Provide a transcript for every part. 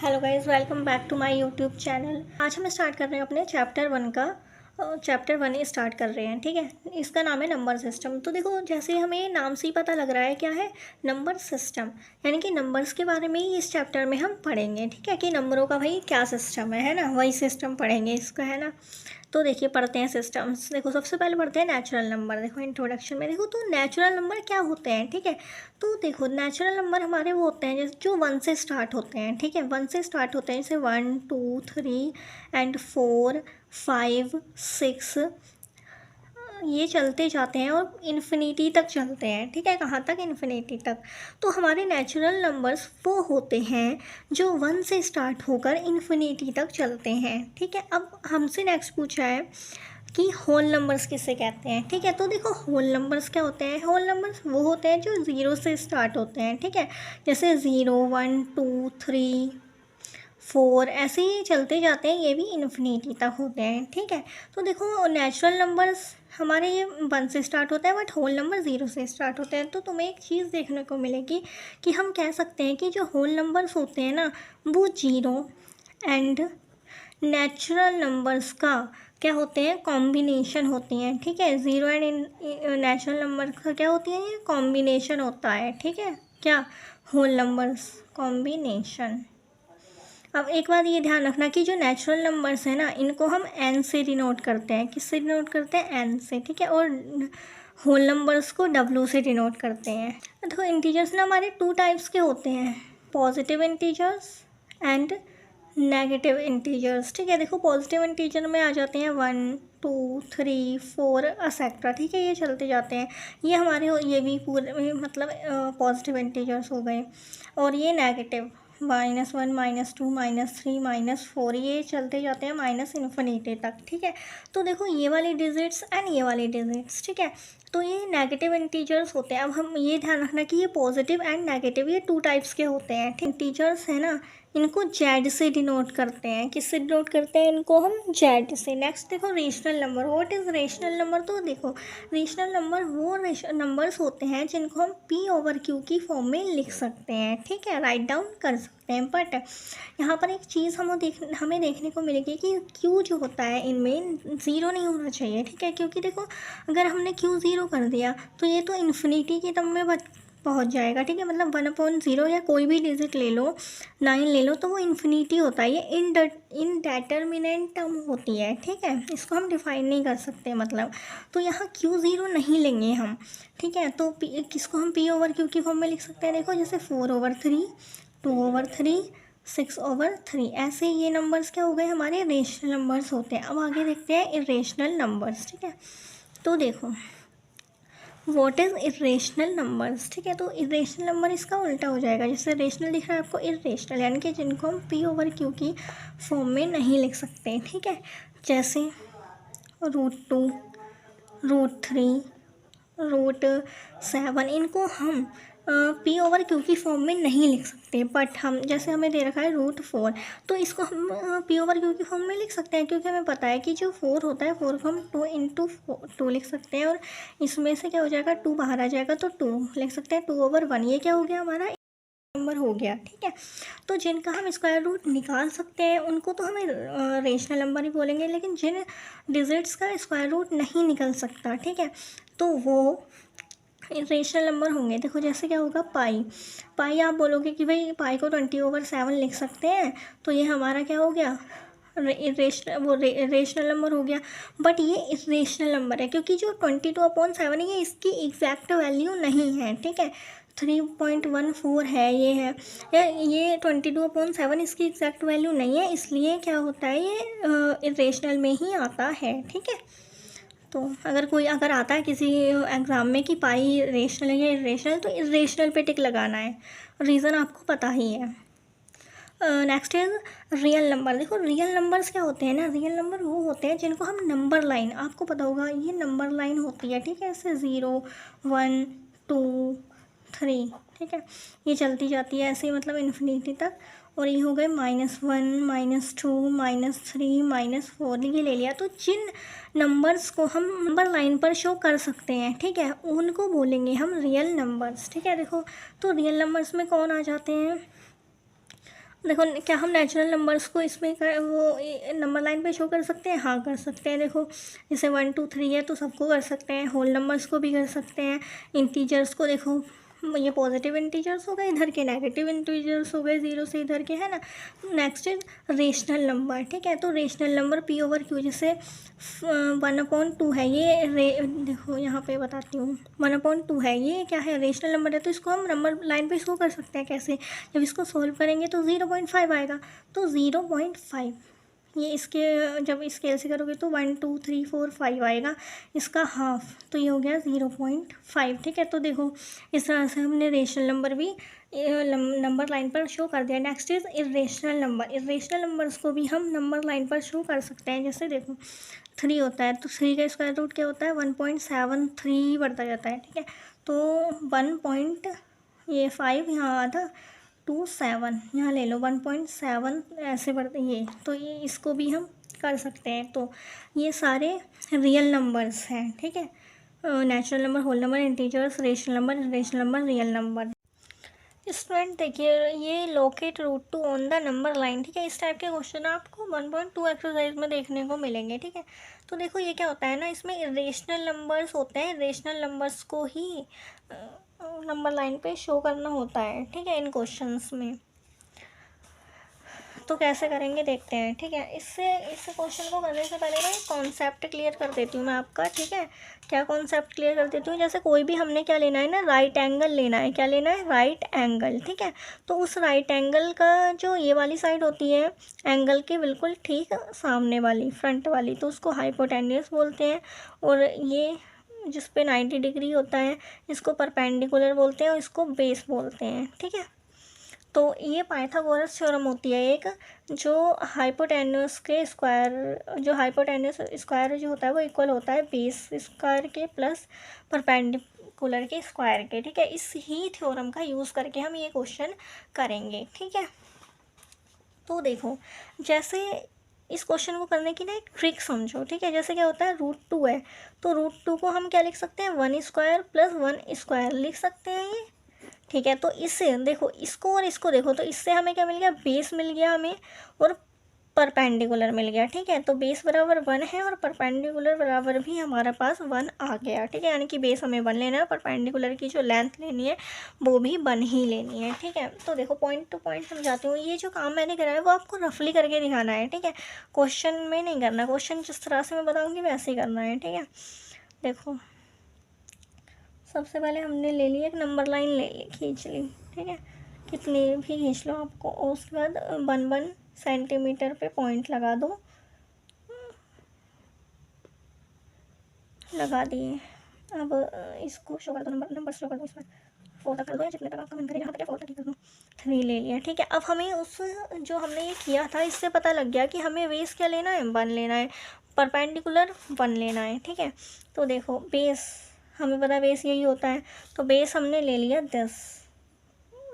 Hello guys, welcome back to my YouTube channel. आज हम start कर रहे हैं अपने चैप्टर 1 स्टार्ट कर रहे हैं। ठीक है, इसका नाम है नंबर सिस्टम। तो देखो, जैसे हमें नाम से ही पता लग रहा है क्या है, नंबर सिस्टम। यानी कि नंबर्स के बारे में ही इस चैप्टर में हम पढ़ेंगे। ठीक है, कि नंबरों का भाई क्या सिस्टम है ना, वही सिस्टम पढ़ेंगे इसका, है ना। तो देखिए, पढ़ते हैं सिस्टम्स। देखो, सबसे पहले पढ़ते हैं नेचुरल नंबर। देखो इंट्रोडक्शन में देखो तो नेचुरल नंबर क्या होते हैं। ठीक है, तो देखो नेचुरल नंबर हमारे वो होते हैं जैसे जो 1 से स्टार्ट होते हैं। ठीक है, 1 से स्टार्ट होते हैं, जैसे 1 2 3 एंड 4 5 6 ये चलते जाते हैं और इन्फिनिटी तक चलते हैं। ठीक है, कहाँ तक? इन्फिनिटी तक। तो हमारे नेचुरल नंबर्स वो होते हैं जो 1 से स्टार्ट होकर इन्फिनिटी तक चलते हैं। ठीक है, अब हमसे नेक्स्ट पूछा है कि होल नंबर्स किसे कहते हैं। ठीक है, तो देखो होल नंबर्स क्या होते हैं। होल नंबर्स वो होते हैं जो 0 से स्टार्ट होते हैं। ठीक है, जैसे 0 1 2 3 4 ऐसे ही चलते जाते हैं, ये भी इन्फिनिटी तक होते हैं। ठीक है, तो देखो नेचुरल नंबर्स हमारे ये 1 से स्टार्ट होता है, बट होल नंबर 0 से स्टार्ट होते हैं। तो तुम्हें एक चीज़ देखने को मिलेगी कि हम कह सकते हैं कि जो होल नंबर्स होते हैं ना, वो 0 एंड नेचुरल नंबर्स का क्या होते हैं, कॉम्बिनेशन होती हैं। ठीक है, 0 एंड नेचुरल नंबर का क्या होती है, ये कॉम्बिनेशन होता है। ठीक है, क्या? Whole numbers combination. अब एक बात ये ध्यान रखना कि जो नेचुरल नंबर्स हैं ना, इनको हम एन से डिनोट करते हैं। किससे डिनोट करते हैं? एन से। ठीक है, और होल नंबर्स को डब्ल्यू से डिनोट करते हैं। तो इंटीजर्स ना हमारे 2 टाइप्स के होते हैं, positive integers and negative integers. ठीक है, देखो पॉजिटिव इंटीजर में आ जाते हैं 1 2 3 4 एक्सेट्रा। ठीक है, ये चलते जाते हैं। ये हमारे ये भी पूरे मतलब पॉजिटिव इंटीजर्स हो गए। और ये नेगेटिव -1 -2 -3 -4 ये चलते जाते हैं माइनस इन्फिनिटी तक। ठीक है, तो देखो ये वाली डिजिट्स एंड ये वाली डिजिट्स। ठीक है, तो ये नेगेटिव इंटीजर्स होते हैं। अब हम ये ध्यान रखना कि ये पॉजिटिव एंड नेगेटिव ये 2 टाइप्स के होते हैं। इंटीजर्स है ना, इनको जेड से डिनोट करते हैं। किससे डिनोट करते हैं इनको? हम जेड से। नेक्स्ट देखो rational number. What is rational number? तो देखो रेशनल नंबर वो नंबर्स होते हैं जिनको हम पी ओवर क्यू की फॉर्म में लिख सकते हैं। ठीक है, राइट डाउन कर सकते हैं। बट यहाँ पर एक चीज़ हमें देखने को मिलेगी कि क्यू जो होता है इनमें 0 नहीं होना चाहिए। ठीक है, क्योंकि देखो अगर हमने क्यू 0 कर दिया तो ये तो इन्फिनिटी की टर्म में पहुंच जाएगा। ठीक है, मतलब 1/0 या कोई भी डिजिट ले लो, 9 ले लो, तो वो इन्फिनिटी होता है। ये इनडेटर्मिनेंट टर्म होती है। ठीक है, इसको हम डिफाइन नहीं कर सकते मतलब। तो यहाँ क्यू 0 नहीं लेंगे हम। ठीक है, तो किसको हम पी ओवर क्यू की फॉर्म में लिख सकते हैं? देखो जैसे 4/3 2/3 6/3 ऐसे ये नंबर्स क्या हो गए, हमारे रेशनल नंबर्स होते हैं। अब आगे देखते हैं इरेशनल नंबर्स। ठीक है, तो देखो वॉट इज़ इरेशनल नंबर्स। ठीक है, तो इरेशनल नंबर इसका उल्टा हो जाएगा। जैसे रेशनल दिख रहा है आपको, इरेशनल यानी कि जिनको हम पी ओवर क्यू की फॉर्म में नहीं लिख सकते। ठीक है, जैसे √2 √3 √7 इनको हम पी ओवर क्यू की फॉर्म में नहीं लिख सकते। बट हम जैसे हमें दे रखा है √4, तो इसको हम पी ओवर क्यू की फॉर्म में लिख सकते हैं, क्योंकि हमें पता है कि जो 4 होता है 4 को हम 2 लिख सकते हैं। और इसमें से क्या हो जाएगा, 2 बाहर आ जाएगा तो 2 लिख सकते हैं। 2/1 ये क्या हो गया, हमारा नंबर हो गया। ठीक है, तो जिनका हम स्क्वायर रूट निकाल सकते हैं उनको तो हमें रेशनल नंबर ही बोलेंगे। लेकिन जिन डिजिट्स का स्क्वायर रूट नहीं निकल सकता, ठीक है, तो वो रेशनल नंबर होंगे। देखो जैसे क्या होगा, पाई आप बोलोगे कि भाई पाई को 20/7 लिख सकते हैं, तो ये हमारा क्या हो गया, रेशनल नंबर हो गया। बट ये इरेशनल नंबर है, क्योंकि जो 22/7 है ये इसकी एग्जैक्ट वैल्यू नहीं है। ठीक है, 3.14 है, ये है ये 22/7 इसकी एग्जैक्ट वैल्यू नहीं है, इसलिए क्या होता है ये इरेशनल में ही आता है। ठीक है, तो अगर आता है किसी एग्ज़ाम में कि पाई रेशनल है या इरेशनल, तो इरेशनल पे टिक लगाना है। रीज़न आपको पता ही है। Next is real number. देखो रियल नंबर्स क्या होते हैं ना, रियल नंबर वो होते हैं जिनको हम नंबर लाइन, आपको पता होगा ये नंबर लाइन होती है। ठीक है, ऐसे 0 1 2 3, ठीक है, ये चलती जाती है ऐसे मतलब इन्फिनिटी तक। और ये हो गए -1 -2 -3 -4 ये ले लिया। तो जिन नंबर्स को हम नंबर लाइन पर शो कर सकते हैं, ठीक है, उनको बोलेंगे हम रियल नंबर्स। ठीक है, देखो तो रियल नंबर्स में कौन आ जाते हैं, देखो क्या हम नेचुरल नंबर्स को इसमें वो नंबर लाइन पे शो कर सकते हैं? हाँ कर सकते हैं। देखो जैसे 1 2 3 है तो सबको कर सकते हैं, होल नंबर्स को भी कर सकते हैं, इंटीजर्स को। देखो ये पॉजिटिव इंटीजर्स हो गए, इधर के नेगेटिव इंटीजर्स हो गए, जीरो से इधर के, है ना। नेक्स्ट इज रेशनल नंबर, ठीक है। तो rational number P over Q, जैसे 1/2 है ये देखो यहाँ पे बताती हूँ, 1/2 है, ये क्या है? रेशनल नंबर है। तो इसको हम नंबर लाइन पे शो कर सकते हैं कैसे? जब इसको सोल्व करेंगे तो 0.5 आएगा। तो 0.5 ये इसके जब स्केल से करोगे तो 1 2 3 4 5 आएगा, इसका हाफ, तो ये हो गया 0.5, ठीक है। तो देखो इस तरह से हमने रेशनल नंबर भी नंबर लाइन पर शो कर दिया। Next is irrational number. Irrational numbers को भी हम नंबर लाइन पर शो कर सकते हैं। जैसे देखो 3 होता है तो 3 का स्क्वायर रूट क्या होता है? 1.73 बढ़ता जाता है, ठीक है। तो 5 यहाँ आधा 2 7 यहाँ ले लो, 1.7 ऐसे बढ़ते ये, तो ये इसको भी हम कर सकते हैं। तो ये सारे रियल नंबर्स हैं, ठीक है। Natural number, whole number, integers, rational number, irrational number, real number. Student देखिए ये locate root two on the number line, ठीक है। इस टाइप के क्वेश्चन आपको 1.2 एक्सरसाइज में देखने को मिलेंगे, ठीक है। तो देखो ये क्या होता है ना, इसमें इरेशनल नंबर्स होते हैं, इरेशनल नंबर्स को ही नंबर लाइन पे शो करना होता है, ठीक है, इन क्वेश्चंस में। तो कैसे करेंगे देखते हैं, ठीक है। इस क्वेश्चन को करने से पहले ना एक कॉन्सेप्ट क्लियर कर देती हूँ मैं आपका, ठीक है। क्या कॉन्सेप्ट क्लियर कर देती हूँ? जैसे कोई भी हमने क्या लेना है ना, राइट एंगल लेना है। क्या लेना है? राइट एंगल, ठीक है। तो उस राइट एंगल का जो ये वाली साइड होती है एंगल के बिल्कुल ठीक सामने वाली, फ्रंट वाली, तो उसको हाइपोटेन्यूस बोलते हैं। और ये जिस पे 90 डिग्री होता है इसको परपेंडिकुलर बोलते हैं और इसको बेस बोलते हैं, ठीक है। तो ये पाइथागोरस थ्योरम होती है एक, जो हाइपोटेन्यूस के स्क्वायर, जो हाइपोटेन्यूस स्क्वायर जो होता है वो इक्वल होता है बेस स्क्वायर के प्लस परपेंडिकुलर के स्क्वायर के, ठीक है। इस ही थ्योरम का यूज़ करके हम ये क्वेश्चन करेंगे, ठीक है। तो देखो जैसे इस क्वेश्चन को करने की ना एक ट्रिक समझो, ठीक है। जैसे क्या होता है, √2 है, तो √2 को हम क्या लिख सकते हैं? 1 स्क्वायर प्लस 1 स्क्वायर लिख सकते हैं ये, ठीक है। तो इससे देखो इसको और इसको देखो, तो इससे हमें क्या मिल गया? बेस मिल गया हमें, और परपेंडिकुलर मिल गया, ठीक है। तो बेस बराबर 1 है और परपेंडिकुलर बराबर भी हमारे पास 1 आ गया, ठीक है। यानी कि बेस हमें 1 लेना है, परपेंडिकुलर की जो लेंथ लेनी है वो भी 1 ही लेनी है, ठीक है। तो देखो पॉइंट टू पॉइंट समझाती हूँ। ये जो काम मैंने करा है वो आपको रफली करके दिखाना है, ठीक है। क्वेश्चन में नहीं करना, क्वेश्चन जिस तरह से मैं बताऊँगी वैसे ही करना है, ठीक है। देखो सबसे पहले हमने ले ली एक नंबर लाइन, ले ली, खींच ली, ठीक है। कितनी भी खींच लो आपको, और उसके बाद 1 सेंटीमीटर पे पॉइंट लगा दो, लगा दिए। अब इसको शो कर दो, नंबर शो कर दो, इसमें 4 तक कर दो या जितने तक आपका मन करे, यहाँ तक 4 तक ही कर दो। 3 ले लिया, ठीक है। अब हमें उस जो हमने ये किया था इससे पता लग गया कि हमें बेस क्या लेना है? 1 लेना है, परपेंडिकुलर 1 लेना है, ठीक है। तो देखो बेस हमें पता है बेस यही होता है, तो बेस हमने ले लिया 10,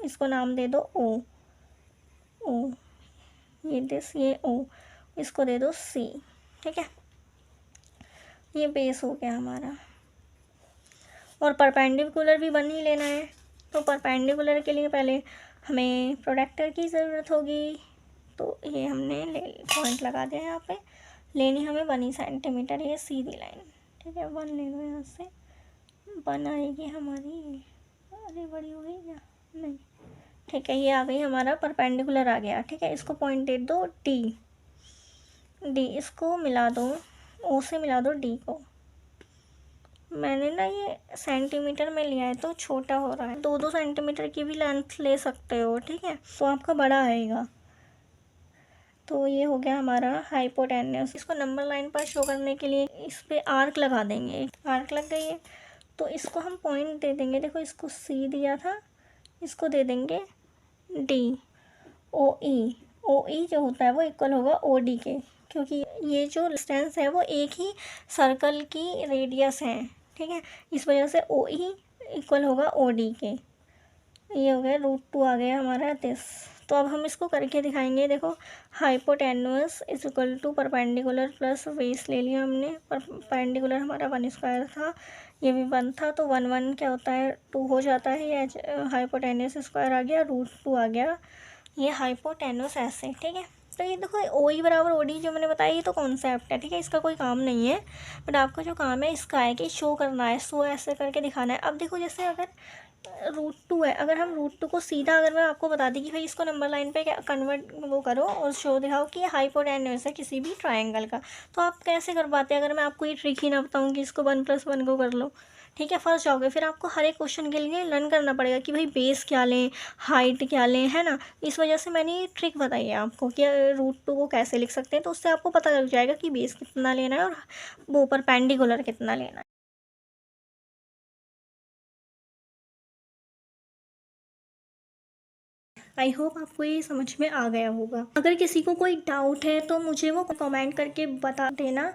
इसको नाम दे दो ओ, ओ ये 10, ये ओ, इसको दे दो सी, ठीक है। ये बेस हो गया हमारा, और परपेंडिकुलर भी 1 ही लेना है। तो परपेंडिकुलर के लिए पहले हमें प्रोडक्टर की ज़रूरत होगी, तो ये हमने ले पॉइंट लगा दिया यहाँ पे। लेनी हमें 1 सेंटीमीटर, ये सीधी लाइन, ठीक है। 1 ले लो यहाँ से, 1 आएगी हमारी, अरे बड़ी हो गई क्या? नहीं, ठीक है। ये आ गई हमारा परपेंडिकुलर आ गया, ठीक है। इसको पॉइंट दे दो डी, इसको मिला दो, ओ से मिला दो डी को। मैंने ना ये सेंटीमीटर में लिया है तो छोटा हो रहा है, 2 सेंटीमीटर की भी लेंथ ले सकते हो, ठीक है। तो आपका बड़ा आएगा। तो ये हो गया हमारा हाइपोटेन्यूस। इसको नंबर लाइन पर शो करने के लिए इस पे आर्क लगा देंगे, आर्क लग गई है तो इसको हम पॉइंट दे देंगे। देखो इसको सी दिया था, इसको दे देंगे डी। ओ ई जो होता है वो इक्वल होगा ओ डी के, क्योंकि ये जो डिस्टेंस है वो एक ही सर्कल की रेडियस है, ठीक है। इस वजह से ओ ई इक्वल होगा ओ डी के। ये हो गया √2 आ गया हमारा 10। तो अब हम इसको करके दिखाएंगे। देखो hypotenuse is equal to perpendicular plus base ले लिया हमने, परपेंडिकुलर हमारा 1 स्क्वायर था, ये भी 1 था, तो 1 1 क्या होता है 2 हो जाता है, या हाइपोटेन्यूस स्क्वायर आ गया, √2 आ गया। ये हाइपोटेनस ऐसे, ठीक है। तो ये देखो ओ ई बराबर ओ डी जो मैंने बताया, ये तो कॉन्सेप्ट है, ठीक है, इसका कोई काम नहीं है। बट आपका जो काम है इसका है कि शो करना है, शो ऐसे करके दिखाना है। अब देखो जैसे अगर √2 है, अगर हम √2 को सीधा, अगर मैं आपको बता दी कि भाई इसको नंबर लाइन पे कन्वर्ट वो करो और शो दिखाओ कि ये हाइपोटेन्यूस है किसी भी ट्राइंगल का, तो आप कैसे कर पाते हैं अगर मैं आपको ये ट्रिक ही ना बताऊँ कि इसको 1+1 को कर लो, ठीक है, फंस जाओगे। फिर आपको हर एक क्वेश्चन के लिए लर्न करना पड़ेगा कि भाई बेस क्या लें, हाइट क्या लें, है ना। इस वजह से मैंने ये ट्रिक बताई है आपको कि √2 को कैसे लिख सकते हैं, तो उससे आपको पता लग जाएगा कि बेस कितना लेना है और वो परपेंडिकुलर कितना लेना है। आई होप आपको ये समझ में आ गया होगा। अगर किसी को कोई डाउट है तो मुझे वो कमेंट करके बता देना।